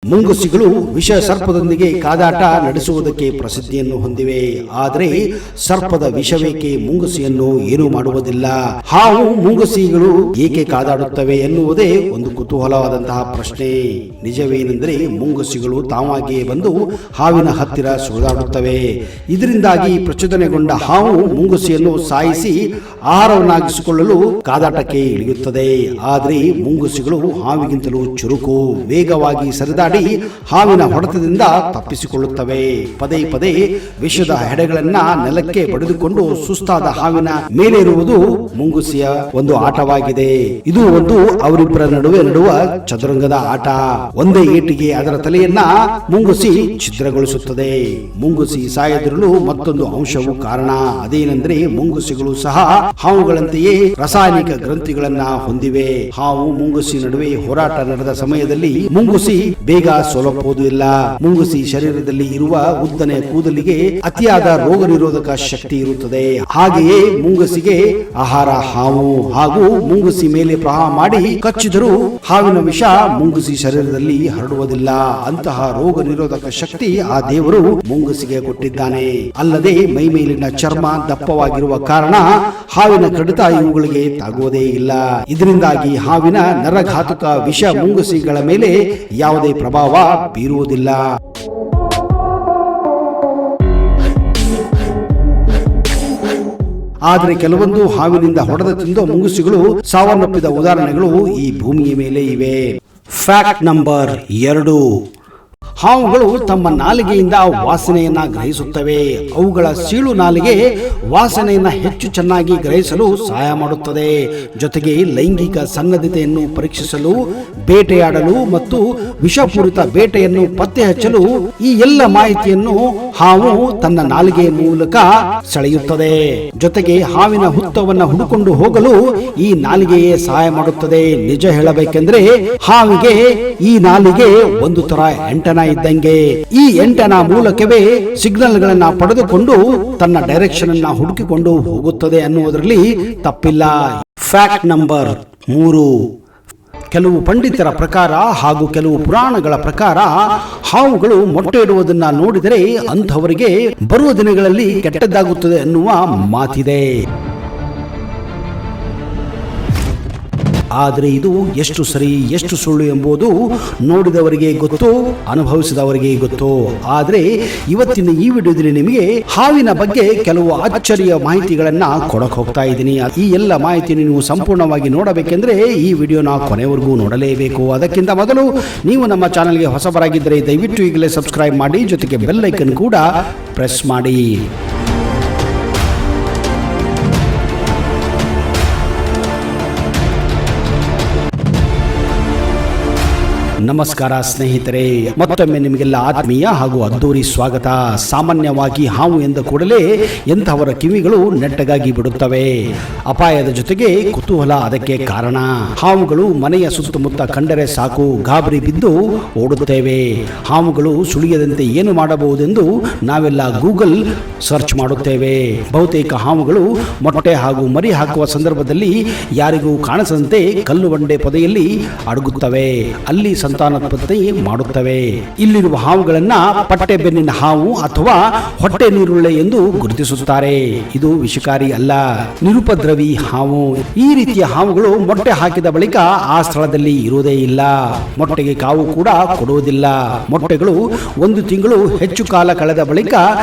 ಮುಂಗುಸಿಗಳು ವಿಷ ಸರ್ಪದೊಂದಿಗೆ ಕಾದಾಟ ನಡೆಸುವುದಕ್ಕೆ ಪ್ರಸಿದ್ಧಿಯನ್ನು ಹೊಂದಿವೆ. ಆದರೆ ಸರ್ಪದ ವಿಷವೇಕೆ ಮುಂಗುಸಿಯನ್ನು ಏನೂ ಮಾಡುವುದಿಲ್ಲ? ಹಾವು ಮುಂಗುಸಿಗಳು ಏಕೆ ಕಾದಾಡುತ್ತವೆ ಎನ್ನುವುದೇ ಒಂದು ಕುತೂಹಲವಾದಂತಹ ಪ್ರಶ್ನೆ. ನಿಜವೇನೆಂದರೆ ಮುಂಗುಸಿಗಳು ತಾವಾಗಿಯೇ ಬಂದು ಹಾವಿನ ಹತ್ತಿರ ಸುಳಿದಾಡುತ್ತವೆ. ಇದರಿಂದಾಗಿ ಪ್ರಚೋದನೆಗೊಂಡ ಹಾವು ಮುಂಗುಸಿಯನ್ನು ಸಾಯಿಸಿ ಆಹಾರವನ್ನಾಗಿಸಿಕೊಳ್ಳಲು ಕಾದಾಟಕ್ಕೆ ಇಳಿಯುತ್ತದೆ. ಆದರೆ ಮುಂಗುಸಿಗಳು ಹಾವಿಗಿಂತಲೂ ಚುರುಕು, ವೇಗವಾಗಿ ಸರಿದಾಡಿ ಹಾವಿನ ಹೊಡೆತದಿಂದ ತಪ್ಪಿಸಿಕೊಳ್ಳುತ್ತವೆ. ಪದೇ ಪದೇ ವಿಷದ ಹೆಡೆಗಳನ್ನ ನೆಲಕ್ಕೆ ಬಡಿದುಕೊಂಡು ಸುಸ್ತಾದ ಹಾವಿನ ಮೇಲೇರುವುದು ಮುಂಗುಸಿಯ ಒಂದು ಆಟವಾಗಿದೆ. ಇದು ಒಂದು ಅವರಿಬ್ಬರ ನಡುವೆ ನಡುವ ಚದುರಂಗದ ಆಟ. ಒಂದೇ ಏಟಿಗೆ ಅದರ ತಲೆಯನ್ನ ಮುಂಗುಸಿ ಛಿದ್ರಗೊಳಿಸುತ್ತದೆ. ಮುಂಗುಸಿ ಸಾಯದಿರಲು ಮತ್ತೊಂದು ಅಂಶವು ಕಾರಣ. ಅದೇನೆಂದರೆ ಮುಂಗುಸಿಗಳು ಸಹ ಹಾವುಗಳಂತೆಯೇ ರಾಸಾಯನಿಕ ಗ್ರಂಥಿಗಳನ್ನ ಹೊಂದಿವೆ. ಹಾವು ಮುಂಗುಸಿ ನಡುವೆ ಹೋರಾಟ ನಡೆದ ಸಮಯದಲ್ಲಿ ಮುಂಗುಸಿ ಬೇಗ ಸೋಲಬಹುದು. ಮುಂಗುಸಿ ಶರೀರದಲ್ಲಿ ಇರುವ ಉದ್ದನೆ ಕೂದಲಿಗೆ ಅತಿಯಾದ ರೋಗ ನಿರೋಧಕ ಶಕ್ತಿ ಇರುತ್ತದೆ. ಹಾಗೆಯೇ ಮುಂಗುಸಿಗೆ ಆಹಾರ ಹಾವು. ಹಾಗೂ ಮುಂಗುಸಿ ಮೇಲೆ ಪ್ರಹಾರ ಮಾಡಿ ಕಚ್ಚಿದರೂ ಹಾವಿನ ವಿಷ ಮುಂಗುಸಿ ಶರೀರದಲ್ಲಿ ಹರಡುವುದಿಲ್ಲ. ಅಂತಹ ರೋಗ ನಿರೋಧಕ ಶಕ್ತಿ ಆ ದೇವರು ಮುಂಗುಸಿಗೆ ಕೊಟ್ಟಿದ್ದಾನೆ. ಅಲ್ಲದೆ ಮೈ ಮೇಲಿನ ಚರ್ಮ ದಪ್ಪವಾಗಿರುವ ಕಾರಣ ಹಾವಿನ ಕಡಿತ ಇವುಗಳಿಗೆ ತಾಗುವುದೇ ಇಲ್ಲ. ಇದರಿಂದಾಗಿ ಹಾವಿನ ನರಘಾತುಕ ವಿಷ ಮುಂಗುಸಿಗಳ ಮೇಲೆ ಯಾವುದೇ ಪ್ರಭಾವ ಬೀರುವುದಿಲ್ಲ. ಆದರೆ ಕೆಲವೊಂದು ಹಾವಿನಿಂದ ಹೊಡೆದ ತಿಂದು ಮುಂಗುಸಿಗಳು ಸಾವನ್ನಪ್ಪಿದ ಉದಾಹರಣೆಗಳು ಈ ಭೂಮಿಯ ಮೇಲೆ ಇವೆ. Fact number 2. ಹಾವುಗಳು ತಮ್ಮ ನಾಲಿಗೆಯಿಂದ ವಾಸನೆಯನ್ನ ಗ್ರಹಿಸುತ್ತವೆ. ಅವುಗಳ ಸೀಳು ನಾಲಿಗೆ ವಾಸನೆಯನ್ನ ಹೆಚ್ಚು ಚೆನ್ನಾಗಿ ಗ್ರಹಿಸಲು ಸಹಾಯ ಮಾಡುತ್ತದೆ. ಜೊತೆಗೆ ಲೈಂಗಿಕ ಸನ್ನದ್ಧತೆಯನ್ನು ಪರೀಕ್ಷಿಸಲು, ಬೇಟೆಯಾಡಲು ಮತ್ತು ವಿಷಪೂರಿತ ಬೇಟೆಯನ್ನು ಪತ್ತೆ ಹಚ್ಚಲು ಈ ಎಲ್ಲ ಮಾಹಿತಿಯನ್ನು ಹಾವು ತನ್ನ ನಾಲಿಗೆಯ ಮೂಲಕ ಸೆಳೆಯುತ್ತದೆ. ಜೊತೆಗೆ ಹಾವಿನ ಹುತ್ತವನ್ನು ಹುಡುಕೊಂಡು ಹೋಗಲು ಈ ನಾಲಿಗೆಯೇ ಸಹಾಯ ಮಾಡುತ್ತದೆ. ನಿಜ ಹೇಳಬೇಕೆಂದ್ರೆ ಹಾವಿಗೆ ಈ ನಾಲಿಗೆ ಒಂದು ತರ ಎಂಟನ ಇದ್ದಂಗೆ. ಈ ಎಂಟನ ಮೂಲಕವೇ ಸಿಗ್ನಲ್ ಗಳನ್ನ ಪಡೆದುಕೊಂಡು ತನ್ನ ಡೈರೆಕ್ಷನ್ ಅನ್ನ ಹುಡುಕಿಕೊಂಡು ಹೋಗುತ್ತದೆ ಅನ್ನುವುದರಲ್ಲಿ ತಪ್ಪಿಲ್ಲ. Fact number 3. ಕೆಲವು ಪಂಡಿತರ ಪ್ರಕಾರ ಹಾಗೂ ಕೆಲವು ಪುರಾಣಗಳ ಪ್ರಕಾರ ಹಾವುಗಳು ಮೊಟ್ಟೆ ಇಡುವುದನ್ನ ನೋಡಿದರೆ ಅಂಥವರಿಗೆ ಬರುವ ದಿನಗಳಲ್ಲಿ ಕೆಟ್ಟದ್ದಾಗುತ್ತದೆ ಅನ್ನುವ ಮಾತಿದೆ. ಆದರೆ ಇದು ಎಷ್ಟು ಸರಿ ಎಷ್ಟು ಸುಳ್ಳು ಎಂಬುದು ನೋಡಿದವರಿಗೆ ಗೊತ್ತು, ಅನುಭವಿಸಿದವರಿಗೆ ಗೊತ್ತು. ಆದರೆ ಇವತ್ತಿನ ಈ ವಿಡಿಯೋದಲ್ಲಿ ನಿಮಗೆ ಹಾವಿನ ಬಗ್ಗೆ ಕೆಲವು ಅಚ್ಚರಿಯ ಮಾಹಿತಿಗಳನ್ನ ಕೊಡಕ್ಕೆ ಹೋಗ್ತಾ ಇದ್ದೀನಿ. ಈ ಎಲ್ಲ ಮಾಹಿತಿಯನ್ನು ನೀವು ಸಂಪೂರ್ಣವಾಗಿ ನೋಡಬೇಕೆಂದ್ರೆ ಈ ವಿಡಿಯೋನ ಕೊನೆವರೆಗೂ ನೋಡಲೇಬೇಕು. ಅದಕ್ಕಿಂತ ಮೊದಲು ನೀವು ನಮ್ಮ ಚಾನೆಲ್ಗೆ ಹೊಸಬರಾಗಿದ್ದರೆ ದಯವಿಟ್ಟು ಈಗಲೇ ಸಬ್ಸ್ಕ್ರೈಬ್ ಮಾಡಿ, ಜೊತೆಗೆ ಬೆಲ್ ಐಕನ್ ಕೂಡ ಪ್ರೆಸ್ ಮಾಡಿ. ನಮಸ್ಕಾರ ಸ್ನೇಹಿತರೆ, ಮತ್ತೊಮ್ಮೆ ನಿಮಗೆಲ್ಲ ಆತ್ಮೀಯ ಹಾಗೂ ಅದ್ದೂರಿ ಸ್ವಾಗತ. ಸಾಮಾನ್ಯವಾಗಿ ಹಾವು ಎಂದ ಕೂಡಲೇ ಎಂಥವರ ಕಿವಿಗಳು ನೆಟ್ಟಗಾಗಿ ಬಿಡುತ್ತವೆ. ಅಪಾಯದ ಜೊತೆಗೆ ಕುತೂಹಲ ಅದಕ್ಕೆ ಕಾರಣ. ಹಾವುಗಳು ಮನೆಯ ಸುತ್ತಮುತ್ತ ಕಂಡರೆ ಸಾಕು ಗಾಬರಿ ಬಿದ್ದು ಓಡುತ್ತೇವೆ. ಹಾವುಗಳು ಸುಳಿಯದಂತೆ ಏನು ಮಾಡಬಹುದೆಂದು ನಾವೆಲ್ಲ ಗೂಗಲ್ ಸರ್ಚ್ ಮಾಡುತ್ತೇವೆ. ಬಹುತೇಕ ಹಾವುಗಳು ಮೊಟ್ಟೆ ಹಾಗೂ ಮರಿ ಹಾಕುವ ಸಂದರ್ಭದಲ್ಲಿ ಯಾರಿಗೂ ಕಾಣಿಸದಂತೆ ಕಲ್ಲು ಬಂಡೆ ಪೊದೆಯಲ್ಲಿ ಅಡಗುತ್ತವೆ. ಅಲ್ಲಿ ಸಂತಾನೋತ್ಪತ್ತಿ ಮಾಡುತ್ತವೆ. ಇಲ್ಲಿರುವ ಹಾವುಗಳನ್ನ ಪಟ್ಟೆ ಬೆನ್ನಿನ ಹಾವು ಅಥವಾ ಹೊಟ್ಟೆ ನೀರುಳ್ಳೆ ಎಂದು ಗುರುತಿಸುತ್ತಾರೆ. ಇದು ವಿಷಕಾರಿ ಅಲ್ಲ, ನಿರುಪದ್ರವಿ ಹಾವು. ಈ ರೀತಿಯ ಹಾವುಗಳು ಮೊಟ್ಟೆ ಹಾಕಿದ ಬಳಿಕ ಆ ಸ್ಥಳದಲ್ಲಿ ಇರುವುದೇ ಇಲ್ಲ. ಮೊಟ್ಟೆಗೆ ಕಾವು ಕೂಡ ಕೊಡುವುದಿಲ್ಲ. ಮೊಟ್ಟೆಗಳು 1 ತಿಂಗಳು ಹೆಚ್ಚು ಕಾಲ ಕಳೆದ ಬಳಿಕ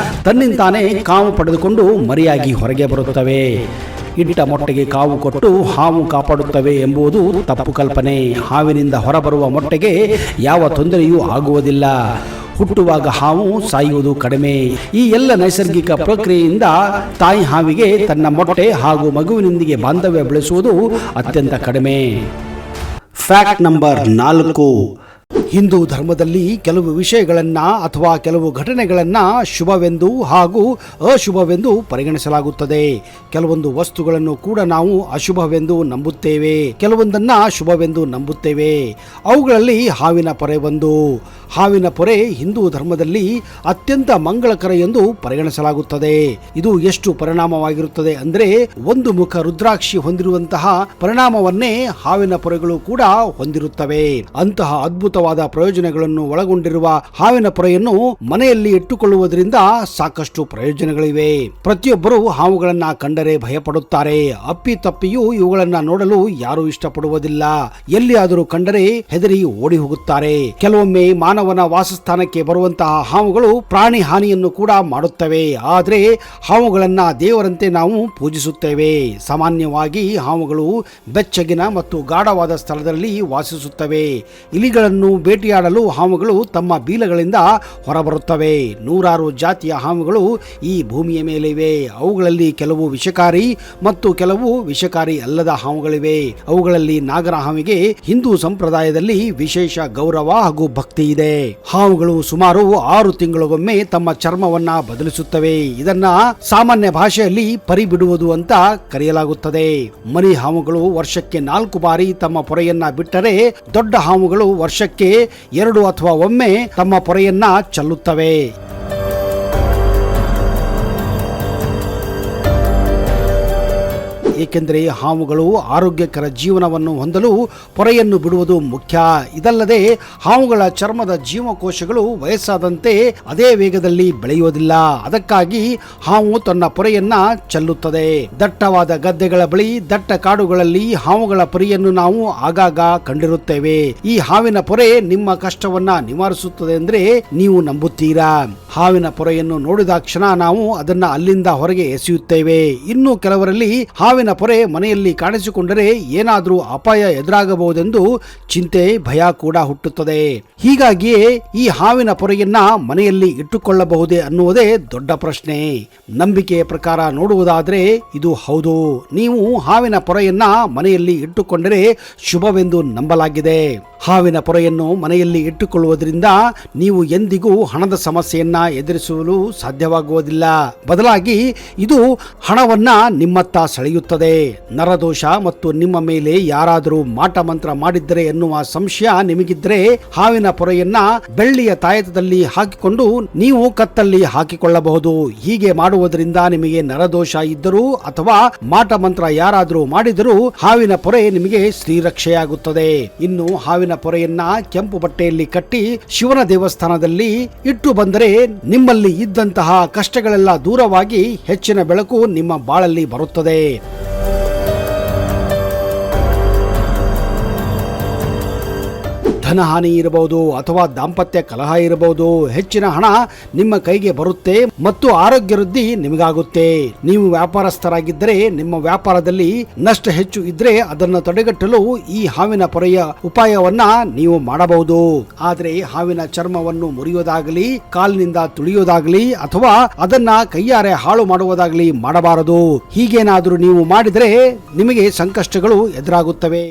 ತನ್ನಿಂತಾನೇ ಕಾವು ಪಡೆದುಕೊಂಡು ಮರಿಯಾಗಿ ಹೊರಗೆ ಬರುತ್ತವೆ. ಇಟ್ಟ ಮೊಟ್ಟೆಗೆ ಕಾವು ಕೊಟ್ಟು ಹಾವು ಕಾಪಾಡುತ್ತವೆ ಎಂಬುದು ತಪ್ಪು ಕಲ್ಪನೆ. ಹಾವಿನಿಂದ ಹೊರಬರುವ ಮೊಟ್ಟೆಗೆ ಯಾವ ತೊಂದರೆಯೂ ಆಗುವುದಿಲ್ಲ. ಹುಟ್ಟುವಾಗ ಹಾವು ಸಾಯುವುದು ಕಡಿಮೆ. ಈ ಎಲ್ಲ ನೈಸರ್ಗಿಕ ಪ್ರಕ್ರಿಯೆಯಿಂದ ತಾಯಿ ಹಾವಿಗೆ ತನ್ನ ಮೊಟ್ಟೆ ಹಾಗೂ ಮಗುವಿನೊಂದಿಗೆ ಬಾಂಧವ್ಯ ಬೆಳೆಸುವುದು ಅತ್ಯಂತ ಕಡಿಮೆ. Fact number 4. ಹಿಂದೂ ಧರ್ಮದಲ್ಲಿ ಕೆಲವು ವಿಷಯಗಳನ್ನ ಅಥವಾ ಕೆಲವು ಘಟನೆಗಳನ್ನ ಶುಭವೆಂದು ಹಾಗೂ ಅಶುಭವೆಂದು ಪರಿಗಣಿಸಲಾಗುತ್ತದೆ. ಕೆಲವೊಂದು ವಸ್ತುಗಳನ್ನು ಕೂಡ ನಾವು ಅಶುಭವೆಂದು ನಂಬುತ್ತೇವೆ, ಕೆಲವೊಂದನ್ನ ಶುಭವೆಂದು ನಂಬುತ್ತೇವೆ. ಅವುಗಳಲ್ಲಿ ಹಾವಿನ ಪೊರೆ ಒಂದು. ಹಾವಿನ ಪೊರೆ ಹಿಂದೂ ಧರ್ಮದಲ್ಲಿ ಅತ್ಯಂತ ಮಂಗಳಕರ ಎಂದು ಪರಿಗಣಿಸಲಾಗುತ್ತದೆ. ಇದು ಎಷ್ಟು ಪರಿಣಾಮವಾಗಿರುತ್ತದೆ ಅಂದ್ರೆ ಒಂದು ಮುಖ ರುದ್ರಾಕ್ಷಿ ಹೊಂದಿರುವಂತಹ ಪರಿಣಾಮವನ್ನೇ ಹಾವಿನ ಪೊರೆಗಳು ಕೂಡ ಹೊಂದಿರುತ್ತವೆ. ಅಂತಹ ಅದ್ಭುತವಾದ ವಿಧವಾದ ಪ್ರಯೋಜನಗಳನ್ನು ಒಳಗೊಂಡಿರುವ ಹಾವಿನ ಪೊರೆಯನ್ನು ಮನೆಯಲ್ಲಿ ಇಟ್ಟುಕೊಳ್ಳುವುದರಿಂದ ಸಾಕಷ್ಟು ಪ್ರಯೋಜನಗಳಿವೆ. ಪ್ರತಿಯೊಬ್ಬರು ಹಾವುಗಳನ್ನ ಕಂಡರೆ ಭಯಪಡುತ್ತಾರೆ. ಅಪ್ಪಿತಪ್ಪಿಯೂ ಇವುಗಳನ್ನ ನೋಡಲು ಯಾರು ಇಷ್ಟಪಡುವುದಿಲ್ಲ. ಎಲ್ಲಿಯಾದರೂ ಕಂಡರೆ ಹೆದರಿ ಓಡಿ ಹೋಗುತ್ತಾರೆ. ಕೆಲವೊಮ್ಮೆ ಮಾನವನ ವಾಸಸ್ಥಾನಕ್ಕೆ ಬರುವಂತಹ ಹಾವುಗಳು ಪ್ರಾಣಿ ಹಾನಿಯನ್ನು ಕೂಡ ಮಾಡುತ್ತವೆ. ಆದರೆ ಹಾವುಗಳನ್ನ ದೇವರಂತೆ ನಾವು ಪೂಜಿಸುತ್ತೇವೆ. ಸಾಮಾನ್ಯವಾಗಿ ಹಾವುಗಳು ಬೆಚ್ಚಗಿನ ಮತ್ತು ಗಾಢವಾದ ಸ್ಥಳದಲ್ಲಿ ವಾಸಿಸುತ್ತವೆ. ಇಲಿಗಳನ್ನು ಬೇಟೆಯಾಡಲು ಹಾವುಗಳು ತಮ್ಮ ಬೀಲಗಳಿಂದ ಹೊರಬರುತ್ತವೆ. ನೂರಾರು ಜಾತಿಯ ಹಾವುಗಳು ಈ ಭೂಮಿಯ ಮೇಲಿವೆ. ಅವುಗಳಲ್ಲಿ ಕೆಲವು ವಿಷಕಾರಿ ಮತ್ತು ಕೆಲವು ವಿಷಕಾರಿ ಅಲ್ಲದ ಹಾವುಗಳಿವೆ. ಅವುಗಳಲ್ಲಿ ನಾಗರ ಹಾವಿಗೆ ಹಿಂದೂ ಸಂಪ್ರದಾಯದಲ್ಲಿ ವಿಶೇಷ ಗೌರವ ಹಾಗೂ ಭಕ್ತಿ ಇದೆ. ಹಾವುಗಳು ಸುಮಾರು 6 ತಿಂಗಳಿಗೊಮ್ಮೆ ತಮ್ಮ ಚರ್ಮವನ್ನ ಬದಲಿಸುತ್ತವೆ. ಇದನ್ನ ಸಾಮಾನ್ಯ ಭಾಷೆಯಲ್ಲಿ ಪರಿಬಿಡುವುದು ಅಂತ ಕರೆಯಲಾಗುತ್ತದೆ. ಮರಿ ಹಾವುಗಳು ವರ್ಷಕ್ಕೆ 4 ಬಾರಿ ತಮ್ಮ ಪೊರೆಯನ್ನ ಬಿಟ್ಟರೆ, ದೊಡ್ಡ ಹಾವುಗಳು ವರ್ಷಕ್ಕೆ 2 ಅಥವಾ ಒಮ್ಮೆ ತಮ್ಮ ಪೊರೆಯನ್ನ ಚೆಲ್ಲುತ್ತವೆ. ಏಕೆಂದರೆ ಹಾವುಗಳು ಆರೋಗ್ಯಕರ ಜೀವನವನ್ನು ಹೊಂದಲು ಪೊರೆಯನ್ನು ಬಿಡುವುದು ಮುಖ್ಯ. ಇದಲ್ಲದೆ ಹಾವುಗಳ ಚರ್ಮದ ಜೀವಕೋಶಗಳು ವಯಸ್ಸಾದಂತೆ ಅದೇ ವೇಗದಲ್ಲಿ ಬೆಳೆಯುವುದಿಲ್ಲ. ಅದಕ್ಕಾಗಿ ಹಾವು ತನ್ನ ಪೊರೆಯನ್ನ ಚೆಲ್ಲುತ್ತದೆ. ದಟ್ಟವಾದ ಗದ್ದೆಗಳ ಬಳಿ, ದಟ್ಟ ಕಾಡುಗಳಲ್ಲಿ ಹಾವುಗಳ ಪೊರೆಯನ್ನು ನಾವು ಆಗಾಗ ಕಂಡಿರುತ್ತೇವೆ. ಈ ಹಾವಿನ ಪೊರೆ ನಿಮ್ಮ ಕಷ್ಟವನ್ನ ನಿವಾರಿಸುತ್ತದೆ ಅಂದ್ರೆ ನೀವು ನಂಬುತ್ತೀರಾ? ಹಾವಿನ ಪೊರೆಯನ್ನು ನೋಡಿದಾಕ್ಷಣ ನಾವು ಅದನ್ನ ಅಲ್ಲಿಂದ ಹೊರಗೆ ಎಸೆಯುತ್ತೇವೆ. ಇನ್ನು ಕೆಲವರಲ್ಲಿ ಹಾವಿನ ಪೊರೆ ಮನೆಯಲ್ಲಿ ಕಾಣಿಸಿಕೊಂಡರೆ ಏನಾದರೂ ಅಪಾಯ ಎದುರಾಗಬಹುದೆಂದು ಚಿಂತೆ, ಭಯ ಕೂಡ ಹುಟ್ಟುತ್ತದೆ. ಹೀಗಾಗಿಯೇ ಈ ಹಾವಿನ ಪೊರೆಯನ್ನ ಮನೆಯಲ್ಲಿ ಇಟ್ಟುಕೊಳ್ಳಬಹುದೇ ಅನ್ನುವುದೇ ದೊಡ್ಡ ಪ್ರಶ್ನೆ. ನಂಬಿಕೆಯ ಪ್ರಕಾರ ನೋಡುವುದಾದರೆ ಇದು ಹೌದು. ನೀವು ಹಾವಿನ ಪೊರೆಯನ್ನ ಮನೆಯಲ್ಲಿ ಇಟ್ಟುಕೊಂಡರೆ ಶುಭವೆಂದು ನಂಬಲಾಗಿದೆ. ಹಾವಿನ ಪೊರೆಯನ್ನು ಮನೆಯಲ್ಲಿ ಇಟ್ಟುಕೊಳ್ಳುವುದರಿಂದ ನೀವು ಎಂದಿಗೂ ಹಣದ ಸಮಸ್ಯೆಯನ್ನ ಎದುರಿಸಲು ಸಾಧ್ಯವಾಗುವುದಿಲ್ಲ. ಬದಲಾಗಿ ಇದು ಹಣವನ್ನ ನಿಮ್ಮತ್ತ ಸೆಳೆಯುತ್ತದೆ. ನರದೋಷ ಮತ್ತು ನಿಮ್ಮ ಮೇಲೆ ಯಾರಾದರೂ ಮಾಟ ಮಂತ್ರ ಮಾಡಿದ್ದರೆ ಎನ್ನುವ ಸಂಶಯ ನಿಮಗಿದ್ರೆ ಹಾವಿನ ಪೊರೆಯನ್ನ ಬೆಳ್ಳಿಯ ತಾಯತದಲ್ಲಿ ಹಾಕಿಕೊಂಡು ನೀವು ಕತ್ತಲ್ಲಿ ಹಾಕಿಕೊಳ್ಳಬಹುದು. ಹೀಗೆ ಮಾಡುವುದರಿಂದ ನಿಮಗೆ ನರದೋಷ ಇದ್ದರೂ ಅಥವಾ ಮಾಟ ಮಂತ್ರ ಯಾರಾದರೂ ಮಾಡಿದರೂ ಹಾವಿನ ಪೊರೆ ನಿಮಗೆ ಶ್ರೀರಕ್ಷೆಯಾಗುತ್ತದೆ. ಇನ್ನು ಹಾವಿನ ಪೊರೆಯನ್ನ ಕೆಂಪು ಬಟ್ಟೆಯಲ್ಲಿ ಕಟ್ಟಿ ಶಿವನ ದೇವಸ್ಥಾನದಲ್ಲಿ ಇಟ್ಟು ಬಂದರೆ ನಿಮ್ಮಲ್ಲಿ ಇದ್ದಂತಹ ಕಷ್ಟಗಳೆಲ್ಲ ದೂರವಾಗಿ ಹೆಚ್ಚಿನ ಬೆಳಕು ನಿಮ್ಮ ಬಾಳಲ್ಲಿ ಬರುತ್ತದೆ. ಧನಹಾನಿ ಇರಬಹುದು ಅಥವಾ ದಾಂಪತ್ಯ ಕಲಹ ಇರಬಹುದು. ಹೆಚ್ಚಿನ ಹಣ ನಿಮ್ಮ ಕೈಗೆ ಬರುತ್ತೆ ಮತ್ತು ಆರೋಗ್ಯ ವೃದ್ಧಿ ನಿಮಗಾಗುತ್ತೆ. ನೀವು ವ್ಯಾಪಾರಸ್ಥರಾಗಿದ್ದರೆ ನಿಮ್ಮ ವ್ಯಾಪಾರದಲ್ಲಿ ನಷ್ಟ ಹೆಚ್ಚು ಇದ್ರೆ ಅದನ್ನು ತಡೆಗಟ್ಟಲು ಈ ಹಾವಿನ ಪೊರೆಯ ಉಪಾಯವನ್ನ ನೀವು ಮಾಡಬಹುದು. ಆದರೆ ಹಾವಿನ ಚರ್ಮವನ್ನು ಮುರಿಯುವುದಾಗಲಿ, ಕಾಲಿನಿಂದ ತುಳಿಯುವುದಾಗಲಿ ಅಥವಾ ಅದನ್ನ ಕೈಯಾರೆ ಹಾಳು ಮಾಡುವುದಾಗಲಿ ಮಾಡಬಾರದು. ಹೀಗೇನಾದರೂ ನೀವು ಮಾಡಿದರೆ ನಿಮಗೆ ಸಂಕಷ್ಟಗಳು ಎದುರಾಗುತ್ತವೆ.